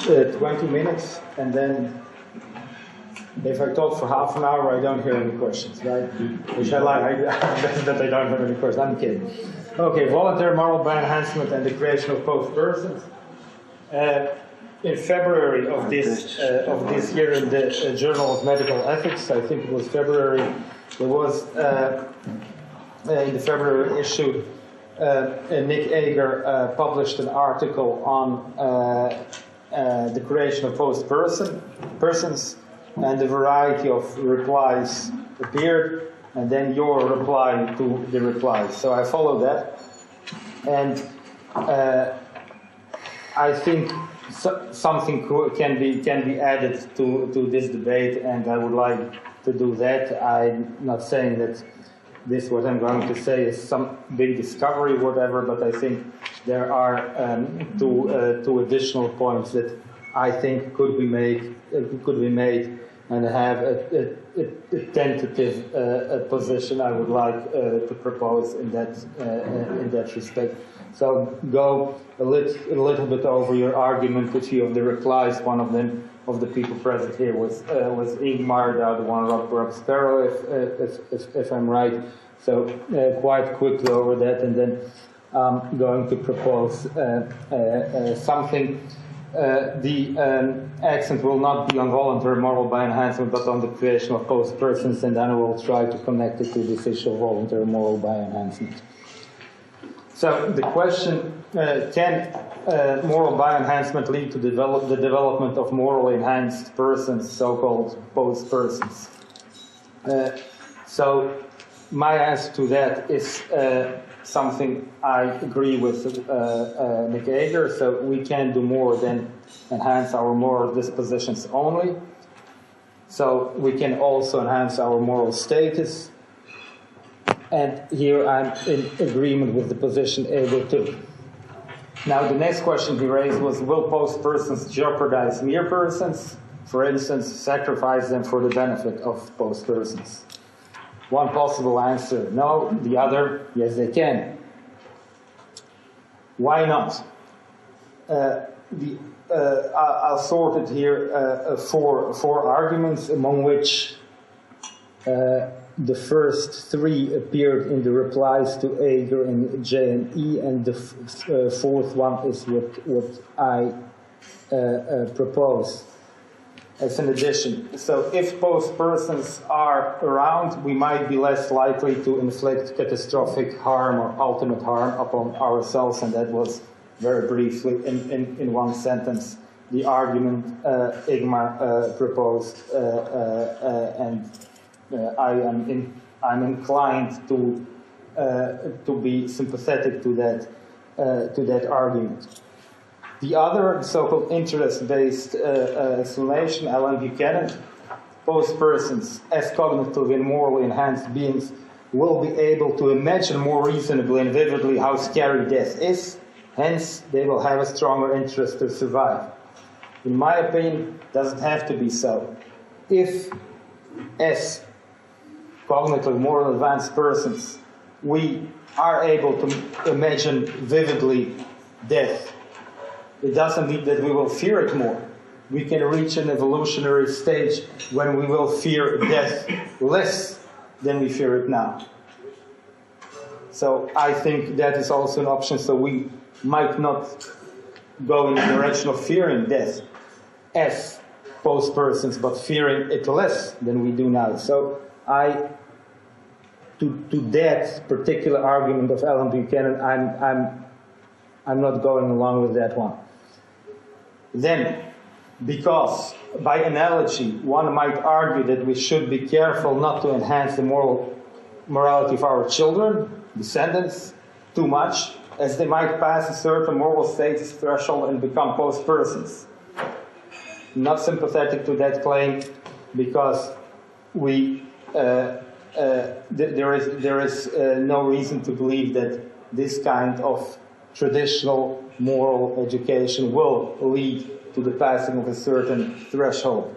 20 minutes, and then if I talk for half an hour, I don't hear any questions, right? Which I like. I bet that I don't have any questions. I'm kidding. Okay, voluntary moral by enhancement and the creation of both persons. In February of this year, in the Journal of Medical Ethics, I think it was February, there was in the February issue, Nick Ager published an article on the creation of both persons, and a variety of replies appeared, and then your reply to the replies. So I followed that, and I think something can be added to this debate, and I would like to do that. I'm not saying that this, what I'm going to say, is some big discovery, whatever, but I think there are two additional points that I think could be made, and have a tentative position I would like to propose in that respect. So go a little bit over your argument, a few of the replies. One of them, of the people present here, was Ingmar, the other one Rob Sparrow, if I'm right. So quite quickly over that, and then I'm going to propose something. The accent will not be on voluntary moral by enhancement, but on the creation of both persons, and then I will try to connect it to this issue of voluntary moral by enhancement. So the question, can moral by enhancement lead to the development of morally enhanced persons, so-called both persons? So my answer to that is something I agree with Nick Ager. So we can do more than enhance our moral dispositions only. So we can also enhance our moral status. And here I'm in agreement with the position Ager took. Now the next question he raised was, will both persons jeopardize mere persons? For instance, sacrifice them for the benefit of both persons? One possible answer, no. The other, yes, they can. Why not? I'll sort it here four arguments, among which the first three appeared in the replies to Ager and J and E, and the fourth one is what I propose as an addition. So if both persons are around, we might be less likely to inflict catastrophic harm or ultimate harm upon ourselves, and that was very briefly in one sentence the argument Ingmar proposed, and I'm inclined to be sympathetic to that argument. The other, so-called interest-based explanation, Alan Buchanan, both persons, as cognitively and morally enhanced beings, will be able to imagine more reasonably and vividly how scary death is. Hence, they will have a stronger interest to survive. In my opinion, it doesn't have to be so. If, as cognitively more advanced persons, we are able to imagine vividly death, it doesn't mean that we will fear it more. We can reach an evolutionary stage when we will fear death less than we fear it now. So I think that is also an option. So we might not go in the direction of fearing death as both persons, but fearing it less than we do now. So to that particular argument of Alan Buchanan, I'm not going along with that one. Then, because by analogy, one might argue that we should be careful not to enhance the morality of our children, descendants, too much, as they might pass a certain moral status threshold and become both persons. I'm not sympathetic to that claim, because there is no reason to believe that this kind of traditional moral education will lead to the passing of a certain threshold.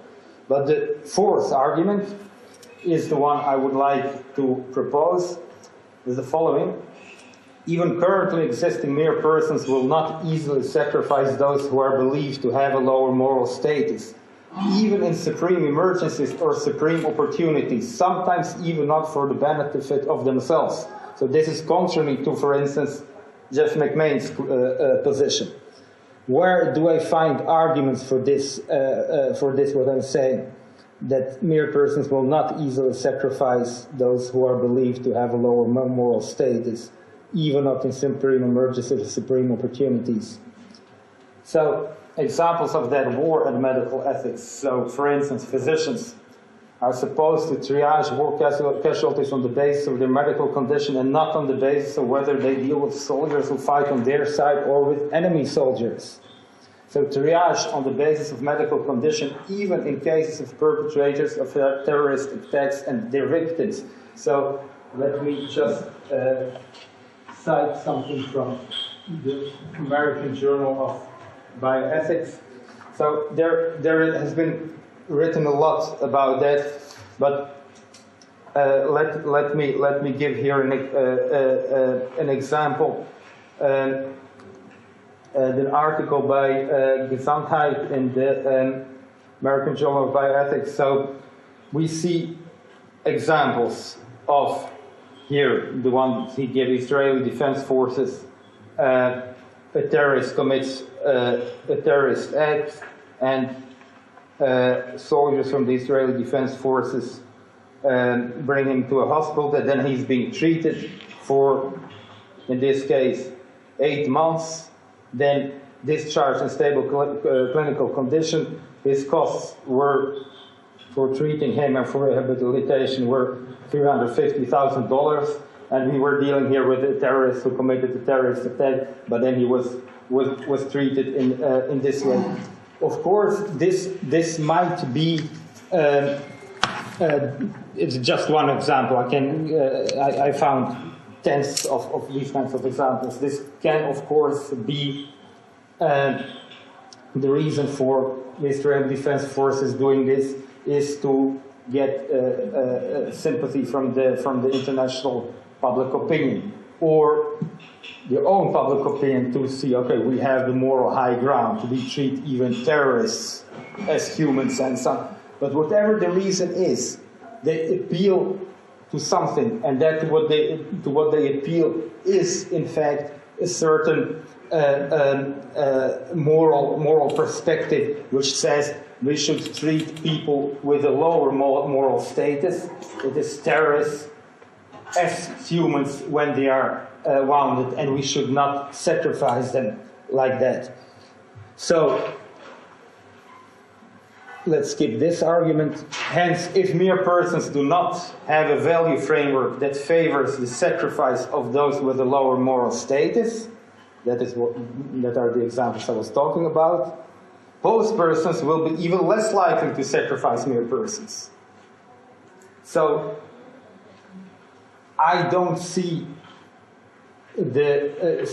But the fourth argument is the one I would like to propose, is the following. Even currently existing mere persons will not easily sacrifice those who are believed to have a lower moral status, even in supreme emergencies or supreme opportunities, sometimes even not for the benefit of themselves. So this is contrary to, for instance, Jeff McMahon's position. Where do I find arguments for this, what I'm saying? That mere persons will not easily sacrifice those who are believed to have a lower moral status, even not in supreme emergencies or supreme opportunities. So, examples of that war and medical ethics. So, for instance, physicians are supposed to triage war casualties on the basis of their medical condition and not on the basis of whether they deal with soldiers who fight on their side or with enemy soldiers. So triage on the basis of medical condition, even in cases of perpetrators of terrorist attacks and their victims. So let me just cite something from the American Journal of Bioethics. So there has been written a lot about that, but let me give here an example. The article by Gesundheit in the American Journal of Bioethics. So we see examples of here the one he gave Israeli Defense Forces. A terrorist commits a terrorist act, and soldiers from the Israeli Defense Forces bring him to a hospital. That then he's being treated for, in this case, 8 months. Then discharged in stable clinical condition. His costs were for treating him and for rehabilitation were $350,000. And we were dealing here with a terrorist who committed a terrorist attack, but then he was treated in this way. Of course, this might be. It's just one example. I found tens of these kinds of examples. This can, of course, be the reason for the Israeli Defense Forces doing this is to get sympathy from the international public opinion, or their own public opinion, to see, okay, we have the moral high ground to treat even terrorists as humans and so on. But whatever the reason is, they appeal to something, and that to what they appeal is, in fact, a certain moral perspective, which says we should treat people with a lower moral status, that is terrorists, as humans when they are wounded, and we should not sacrifice them like that. So let's skip this argument. Hence, if mere persons do not have a value framework that favors the sacrifice of those with a lower moral status, that are the examples I was talking about, post persons will be even less likely to sacrifice mere persons. So I don't see a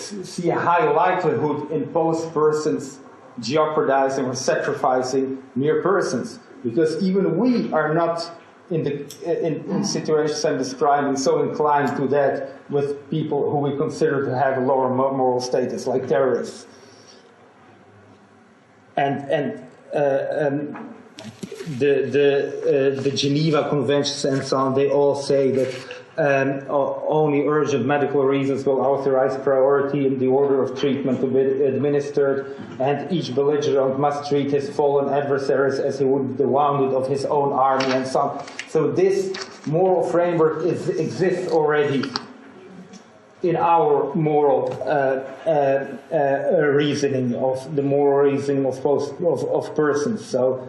high likelihood in post persons jeopardizing or sacrificing mere persons, because even we are not in situations I'm describing so inclined to that with people who we consider to have a lower moral status, like terrorists. And the Geneva Conventions and so on, they all say that only urgent medical reasons will authorize priority in the order of treatment to be administered, and each belligerent must treat his fallen adversaries as he would the wounded of his own army, and so on. So this moral framework exists already in our moral reasoning, of the moral reasoning of persons. So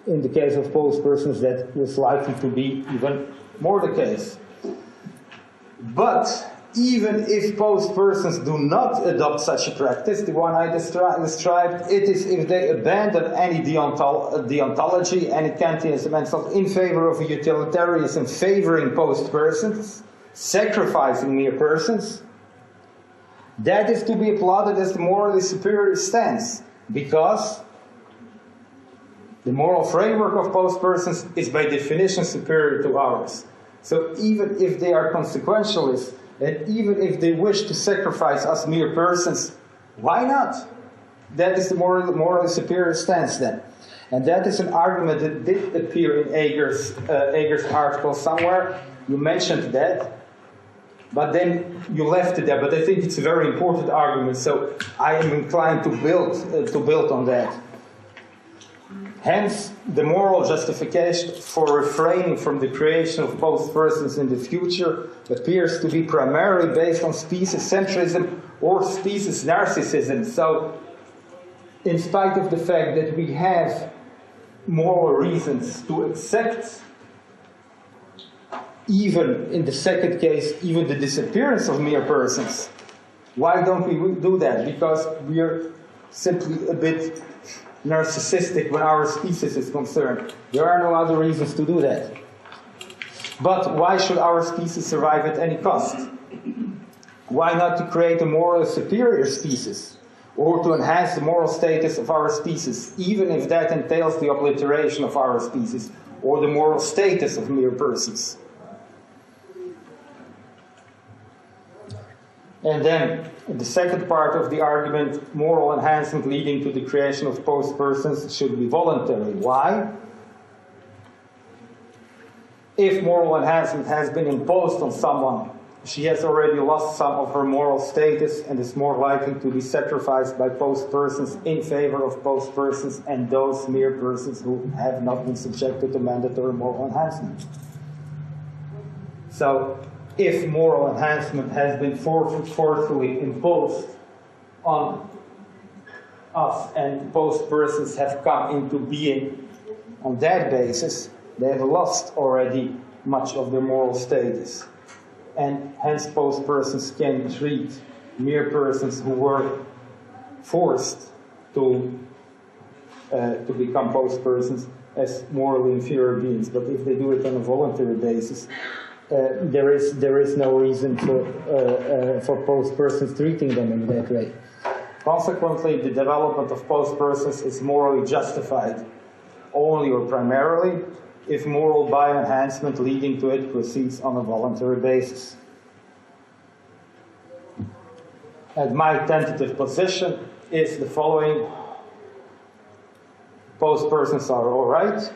in the case of post persons, that is likely to be even more the case. But even if post persons do not adopt such a practice, the one I described, it is if they abandon any deontology, any Kantianism, and so in favor of a utilitarianism favoring post persons, sacrificing mere persons, that is to be applauded as the morally superior stance, because the moral framework of post persons is by definition superior to ours. So even if they are consequentialists, And even if they wish to sacrifice us mere persons, why not? That is the morally superior stance then. And that is an argument that did appear in Ager's article somewhere. You mentioned that, but then you left it there. But I think it's a very important argument, so I am inclined to build on that. Hence, the moral justification for refraining from the creation of both persons in the future appears to be primarily based on species-centrism or species-narcissism. So, in spite of the fact that we have moral reasons to accept, even in the second case, even the disappearance of mere persons, why don't we do that? Because we are simply a bit narcissistic when our species is concerned. There are no other reasons to do that. But why should our species survive at any cost? Why not to create a morally superior species, or to enhance the moral status of our species, even if that entails the obliteration of our species, or the moral status of mere persons? And then, the second part of the argument, moral enhancement leading to the creation of both persons should be voluntary. Why? If moral enhancement has been imposed on someone, she has already lost some of her moral status and is more likely to be sacrificed by both persons in favor of both persons and those mere persons who have not been subjected to mandatory moral enhancement. So, if moral enhancement has been forcefully imposed on us and both persons have come into being on that basis, they have lost already much of their moral status. And hence both persons can treat mere persons who were forced to become both persons as morally inferior beings. But if they do it on a voluntary basis, there is no reason for both persons treating them in that way. Consequently, the development of both persons is morally justified only or primarily if moral bioenhancement leading to it proceeds on a voluntary basis. And my tentative position is the following: both persons are all right.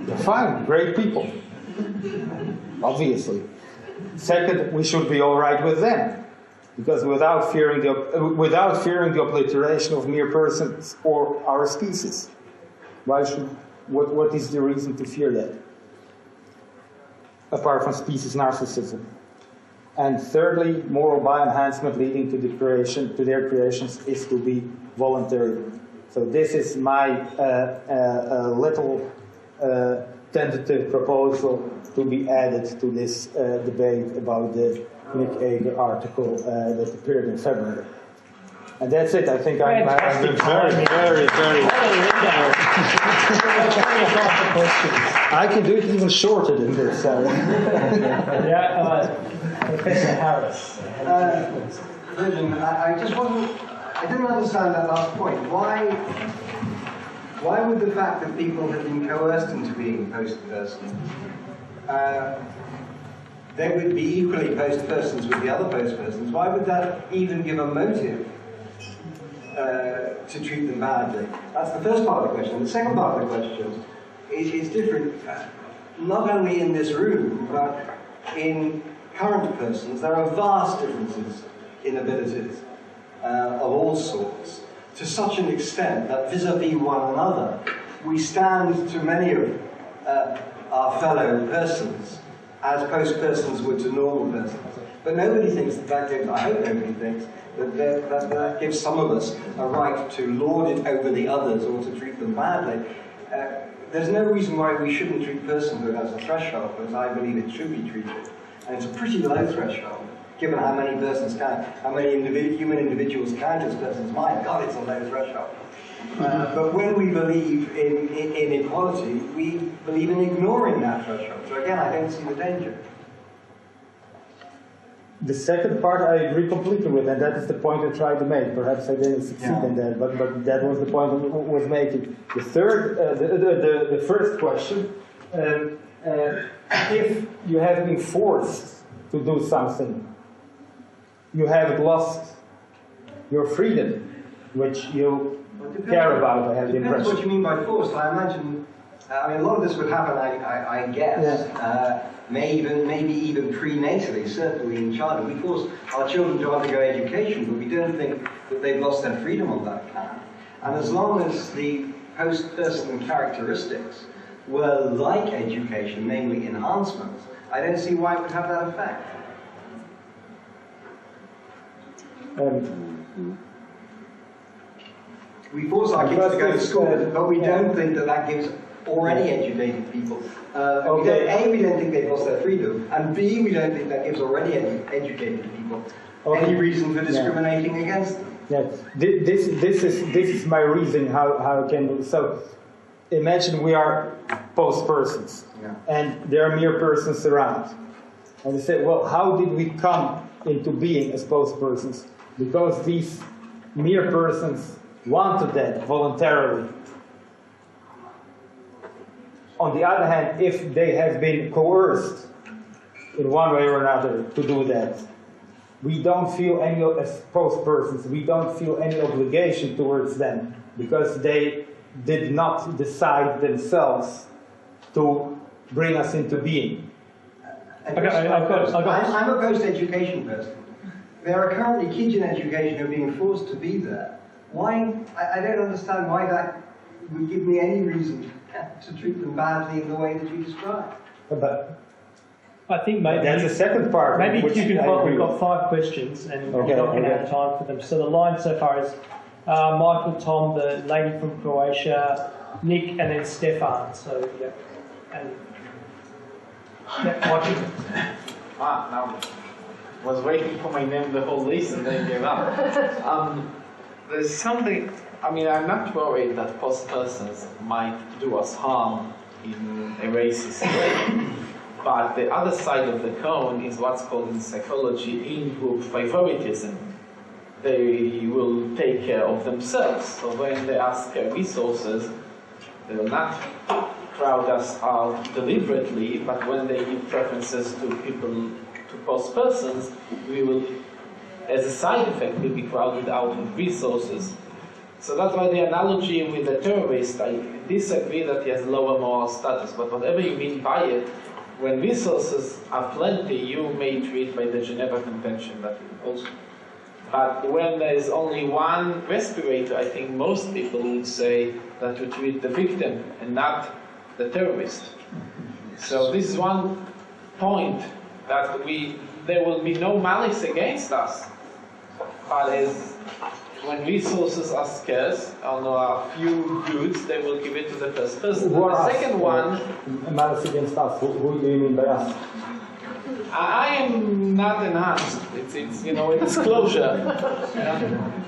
They're fine, great people. Obviously. Second, we should be all right with them, because without fearing the obliteration of mere persons or our species, what is the reason to fear that? Apart from species narcissism. And thirdly, moral bioenhancement leading to their creations is to be voluntary. So this is my little tentative proposal to be added to this debate about the Nick Ager article that appeared in February. And that's it. I think I've been very I can do it even shorter than this. Professor Harris. I didn't understand that last point. Why would the fact that people have been coerced into being post-persons, they would be equally post-persons with the other post-persons, why would that even give a motive to treat them badly? That's the first part of the question. The second part of the question is different, not only in this room, but in current persons. There are vast differences in abilities of all sorts, to such an extent that vis-a-vis one another, we stand to many of our fellow persons as post-persons would to normal persons. But nobody thinks that gives, I hope nobody thinks, that gives some of us a right to lord it over the others or to treat them badly. There's no reason why we shouldn't treat personhood as a threshold, as I believe it should be treated. And it's a pretty low threshold, given how many human individuals count as persons. My God, it's a low threshold. But when we believe in equality, we believe in ignoring that threshold. So again, I don't see the danger. The second part I agree completely with, and that is the point I tried to make. Perhaps I didn't succeed in that, but that was the point I was making. The third, the first question, if you have been forced to do something, you have lost your freedom, which you care about, I have the impression. Depends what you mean by forced. I imagine, I mean, a lot of this would happen, I guess, maybe even prenatally, certainly in childhood. We force our children to undergo education, but we don't think that they've lost their freedom on that account. And as long as the post-person characteristics were like education, namely enhancements, I don't see why it would have that effect. We force our kids to go to school, but we don't think that that gives already educated people. We don't think they've lost their freedom, and B, we don't think that gives already educated people any reason for discriminating against them. Yes, this is my reason how it can do. So, imagine we are post persons, and there are mere persons around, and they say, well, how did we come into being as post persons? Because these mere persons wanted that voluntarily. On the other hand, if they have been coerced in one way or another to do that, we don't feel any, as post persons, we don't feel any obligation towards them because they did not decide themselves to bring us into being. I'm a post-education person. There are currently kids in education who are being forced to be there. Why? I don't understand why that would give me any reason to treat them badly in the way that you described. But I think maybe that's the second part. Maybe you can we've got 5 questions and we're not going to have time for them. So the line so far is Michael, Tom, the lady from Croatia, Nick, and then Stefan. So and watching. Now was waiting for my name the whole list and then gave up. There's something. I mean, I'm not worried that post persons might do us harm in a racist way. But the other side of the coin is what's called in psychology in-group favoritism. They will take care of themselves. So when they ask resources, they will not crowd us out deliberately, but when they give preferences to people, to post persons, we will, as a side effect, will be crowded out with resources. So that's why the analogy with the terrorist, I disagree that he has lower moral status, but whatever you mean by it, when resources are plenty, you may treat by the Geneva Convention that also. But when there is only one respirator, I think most people would say that you treat the victim and not the terrorist. So this is one point that there will be no malice against us. But as when resources are scarce, on a few goods, they will give it to the first person. The second one... Malice against us, who do you mean by us? I am not enhanced. It's disclosure.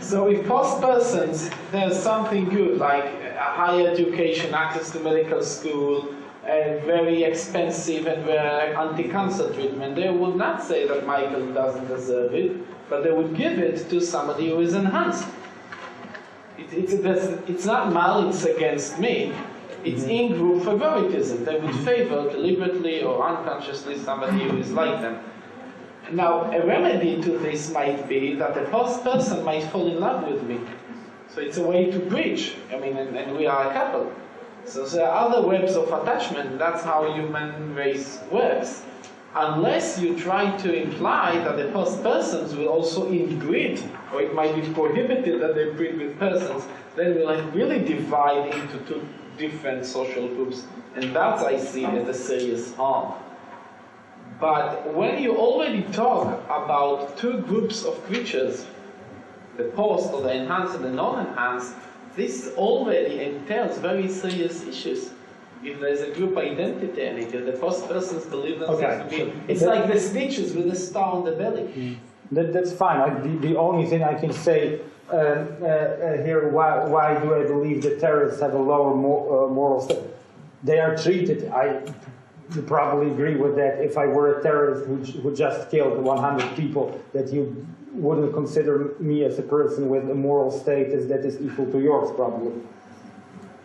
So with post persons, there's something good, like a higher education, access to medical school, a very expensive and very anti-cancer treatment. They will not say that Michael doesn't deserve it, but they would give it to somebody who is enhanced. It's not malice against me. It's in-group favoritism. They would favor deliberately or unconsciously somebody who is like them. Now, a remedy to this might be that a post person might fall in love with me. So it's a way to bridge. I mean, and we are a couple. So there are other webs of attachment. That's how human race works. Unless you try to imply that the post persons will also inbreed, or it might be prohibited that they breed with persons, then we'll really divide into 2 different social groups. And that I see as a serious harm. But when you already talk about 2 groups of creatures, the post or the enhanced and the non-enhanced, this already entails very serious issues. If there's a group identity in it, if the post persons believe themselves to be... It's like the stitches with a star on the belly. That's fine. The only thing I can say here, why do I believe that terrorists have a lower moral state? They are treated, I probably agree with that, if I were a terrorist who just killed 100 people, that you wouldn't consider me as a person with a moral status that is equal to yours, probably.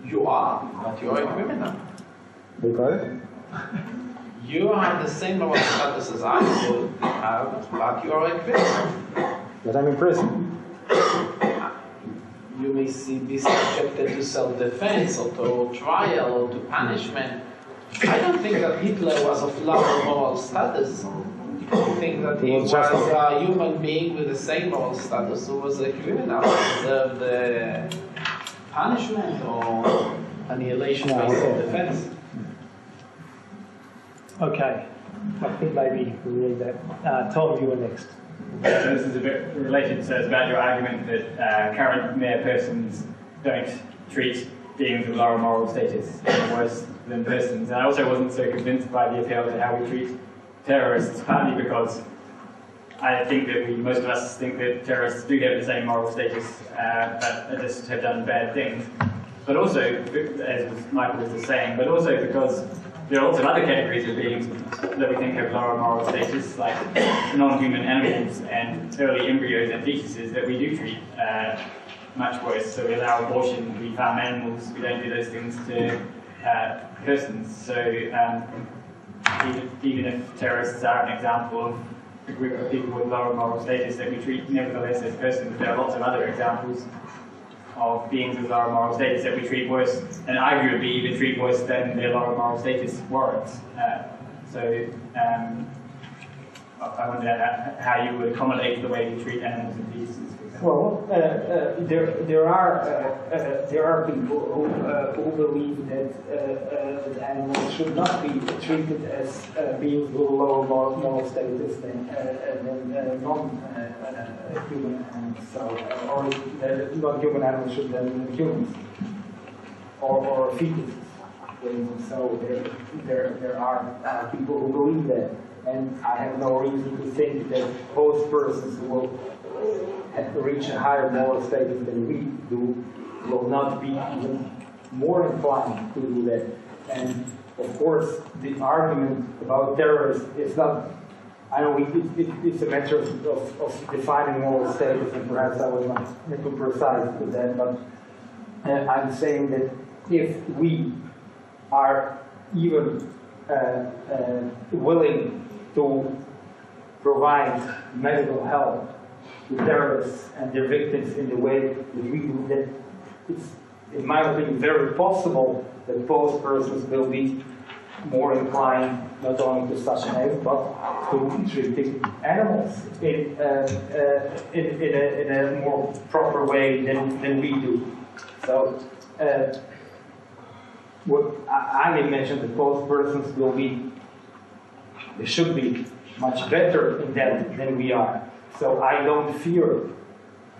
You are, but you are a criminal. Okay. you have the same moral status as I would have, but you are a criminal. But I'm in prison. You may be subjected to self-defense or to trial or to punishment. I don't think that Hitler was of lower moral status. I think that he was a human being with the same moral status who was a criminal, deserved punishment or annihilation by self-defense. Okay, I think maybe we'll read that. Tom, you were next. So this is a bit related, so it's about your argument that current mere persons don't treat beings of lower moral status worse than persons. And I also wasn't so convinced by the appeal to how we treat terrorists, partly because I think that most of us think that terrorists do have the same moral status, but just have done bad things. But also, as Michael was just saying, but also because there are lots of other categories of beings that we think have lower moral status, like non-human animals and early embryos and fetuses that we do treat much worse. So we allow abortion, we farm animals, we don't do those things to persons. So even if terrorists are an example of a group of people with lower moral status that we treat nevertheless as persons, there are lots of other examples of beings with lower moral status that we treat worse, and arguably even treat worse than their lower moral status warrants. I wonder how you would accommodate the way we treat animals and fetuses. Well, there are people who believe that animals should not be treated as beings with lower moral status than non-human animals. So, or non-human animals should than humans or fetuses. So there are people who believe that, and I have no reason to think that both persons will reach a higher moral status than we do will not be even more inclined to do that. And of course, the argument about terrorists is not, I know it's a matter of defining moral status, and perhaps I was not too precise with that, but I'm saying that if we are even willing to provide medical help to terrorists and their victims in the way that we do, that it's, in my opinion, very possible that both persons will be more inclined not only to such an act, but to treating animals in a more proper way than we do. So, what I imagine that both persons will be, they should be much better in that than we are. So I don't fear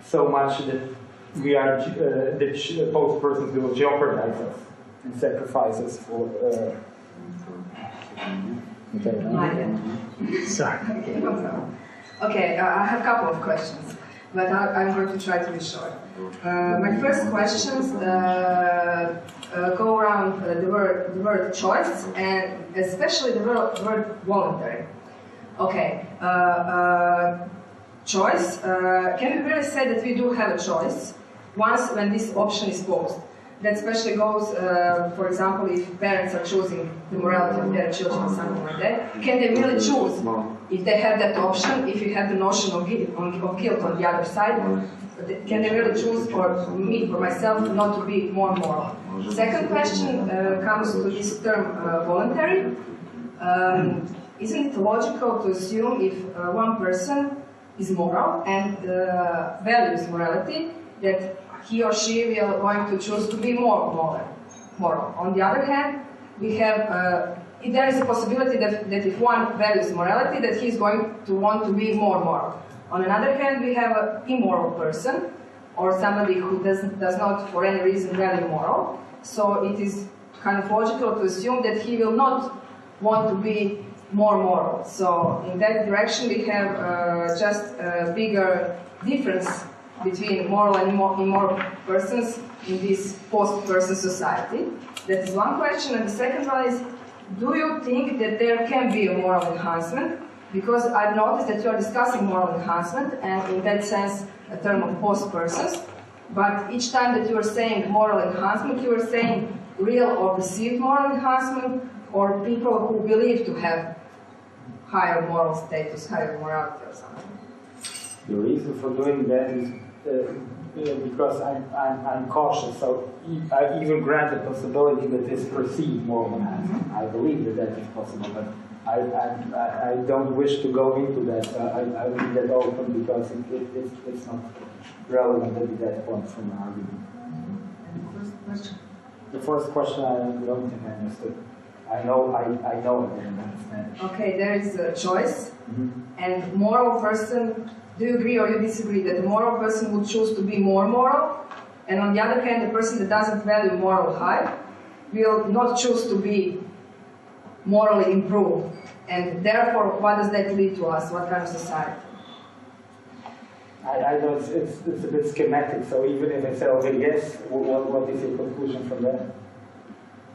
so much that we are that both persons will jeopardize us and sacrifice us for. Sorry. Okay, I have a couple of questions, but I'm going to try to be short. My first questions go around the word choice, and especially the word voluntary. Okay, choice. Can we really say that we do have a choice once when this option is posed? That especially goes, for example, if parents are choosing the morality of their children or something like that. Can they really choose if they have that option, if you have the notion of guilt on the other side? Can they really choose for me, for myself, not to be more moral? Second question comes to this term voluntary. Isn't it logical to assume if one person is moral and values morality, that he or she will going to choose to be more moral? On the other hand, we have there is a possibility that if one values morality, that he's going to want to be more moral. On another hand, we have an immoral person, or somebody who does not, for any reason, value moral. So it is kind of logical to assume that he will not want to be more moral. So in that direction, we have just a bigger difference between moral and immoral persons in this post-person society. That is one question. And the second one is, do you think that there can be a moral enhancement? Because I've noticed that you are discussing moral enhancement, and in that sense, a term of post-persons. But each time that you are saying moral enhancement, you are saying real or perceived moral enhancement, or people who believe to have higher moral status, higher morality or something? The reason for doing that is because I'm cautious, so I even grant the possibility that this perceived moral enhancement. I believe that that is possible, but I don't wish to go into that. I leave that open because it's not relevant at that point from the argument. And the first question? The first question I don't think I understood. I know I didn't understand it. Okay, there is a choice, and moral person, do you agree or you disagree that the moral person would choose to be more moral, and on the other hand, the person that doesn't value moral high will not choose to be morally improved, and therefore, what does that lead to us? What kind of society? I know it's a bit schematic, so even if I say, okay, yes, what is your conclusion from that?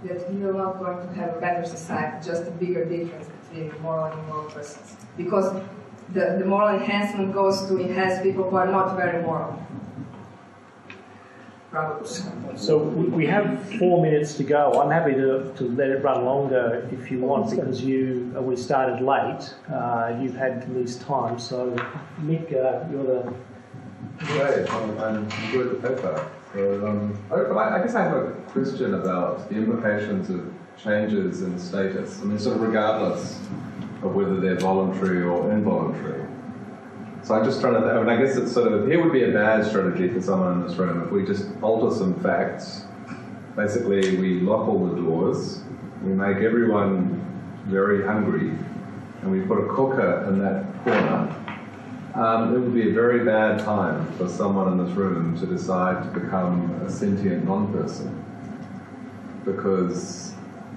That we are not going to have a better society, just a bigger difference between moral and immoral persons. Because the moral enhancement goes to enhance people who are not very moral. Probably. So we have 4 minutes to go. I'm happy to let it run longer if you want, because we started late. You've had least time. So Nick, you're the... Great, I enjoyed the paper. So, I guess I have a question about the implications of changes in status. I mean, sort of regardless of whether they're voluntary or involuntary. So I'm just trying to, I guess it's sort of, here would be a bad strategy for someone in this room if we just alter some facts. Basically, we lock all the doors, we make everyone very hungry, and we put a cooker in that corner. It would be a very bad time for someone in this room to decide to become a sentient non-person, because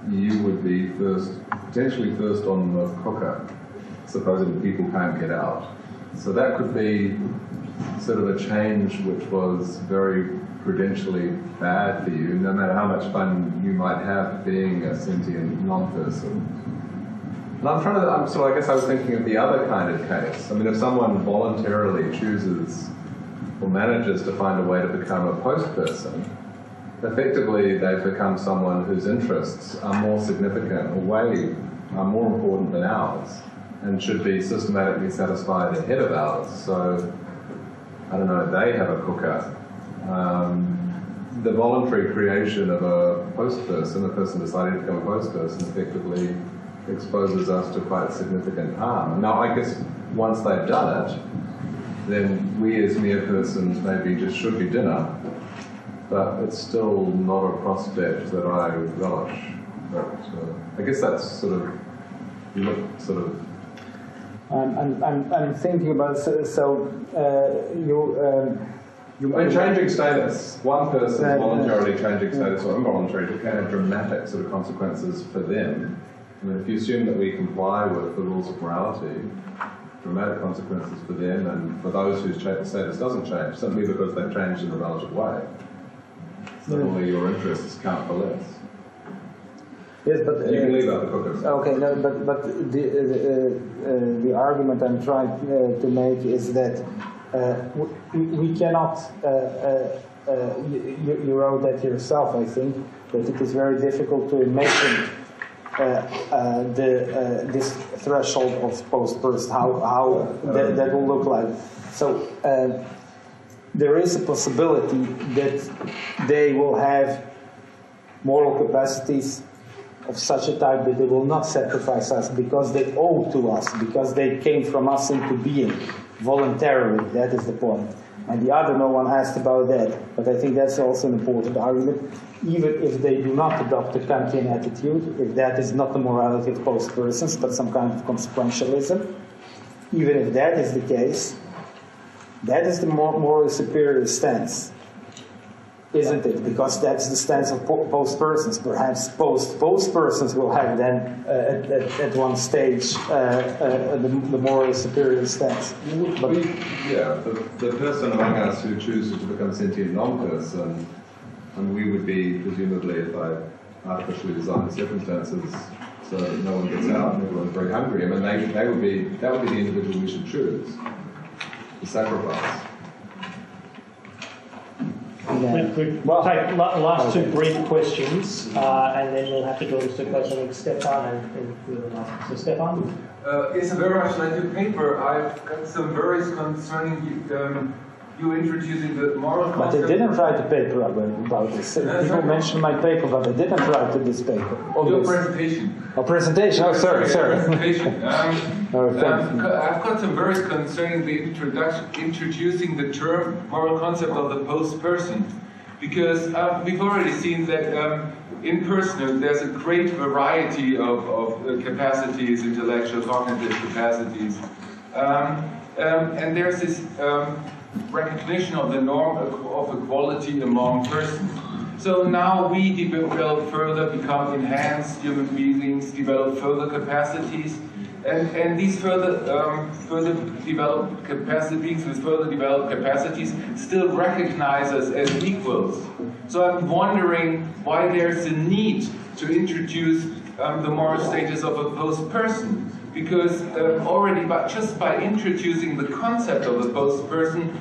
you would be potentially first on the cooker, supposing people can't get out. So that could be sort of a change which was very prudentially bad for you, no matter how much fun you might have being a sentient non-person. And I guess I was thinking of the other kind of case. I mean, if someone voluntarily chooses or manages to find a way to become a post-person, effectively they've become someone whose interests are more significant or are more important than ours, and should be systematically satisfied ahead of ours. So, I don't know, they have a cooker. The voluntary creation of a post-person, a person deciding to become a post-person, effectively exposes us to quite significant harm. Now, I guess once they've done it, then we as mere persons maybe just should be dinner, but it's still not a prospect that I relish. But I guess that's sort of I'm thinking about When changing status, one person voluntarily changing status or involuntary, it can have dramatic sort of consequences for them. I mean, if you assume that we comply with the rules of morality, dramatic consequences for them and for those whose status doesn't change, simply because they've changed in a relative way. Suddenly your interests count for less. Yes, but you can leave out the cookers. Okay, no, but the argument I'm trying to make is that we cannot. You wrote that yourself, I think, that it is very difficult to imagine this threshold of post-person, how that will look like. So there is a possibility that they will have moral capacities of such a type that they will not sacrifice us because they owe to us, because they came from us into being voluntarily. That is the point. And the other, no one asked about that, but I think that's also an important argument. Even if they do not adopt a Kantian attitude, if that is not the morality of post-persons, but some kind of consequentialism, even if that is the case, that is the morally superior stance, isn't it? Because that's the stance of post-persons. Perhaps post-persons will have then, at one stage, the morally superior stance. But the person among us who chooses to become sentient non-person, and we would be, presumably, if I artificially designed circumstances so that no one gets out and everyone's very hungry, I mean, that would be the individual we should choose to sacrifice. We'll take last two brief questions, and then we'll have to draw this to a close. I think Stefan and the last. So Stefan? It's very much like your paper. I've got some worries concerning you introducing the moral But concept. I didn't write a paper about this. People mentioned my paper, but I didn't write this paper. Your presentation. Oh, presentation. Oh, sorry. Presentation. Thanks. I've got some worries concerning the introducing the term moral concept of the post-person, because we've already seen that in person there's a great variety of capacities, intellectual, cognitive capacities, and there's this recognition of the norm of equality among persons. So now we develop further, become enhanced human beings, develop further capacities, and these further developed capacities, with further developed capacities, still recognize us as equals. So I'm wondering why there's a need to introduce the moral status of a post-person. Because already just by introducing the concept of a post-person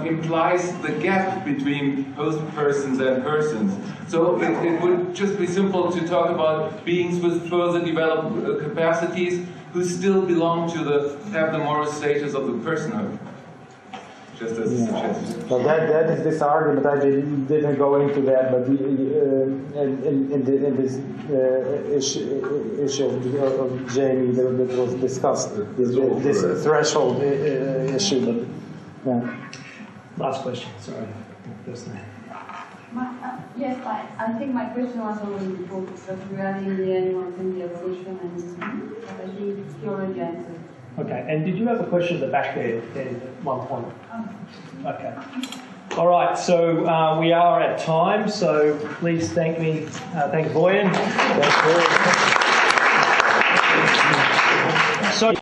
implies the gap between post-persons and persons. So it would just be simple to talk about beings with further developed capacities who still belong to have the moral status of the personhood. Just as a suggestion. Well, that is this argument. I didn't go into that, but in this issue of Jamie that was discussed, this threshold issue. But yeah. Last question. Sorry. Yes, I think my question was already posed, but regarding the animals and the evolution, and I think you already answered. Okay, and did you have a question at the back there at one point? Okay. All right, so we are at time, so please thank Voyin. So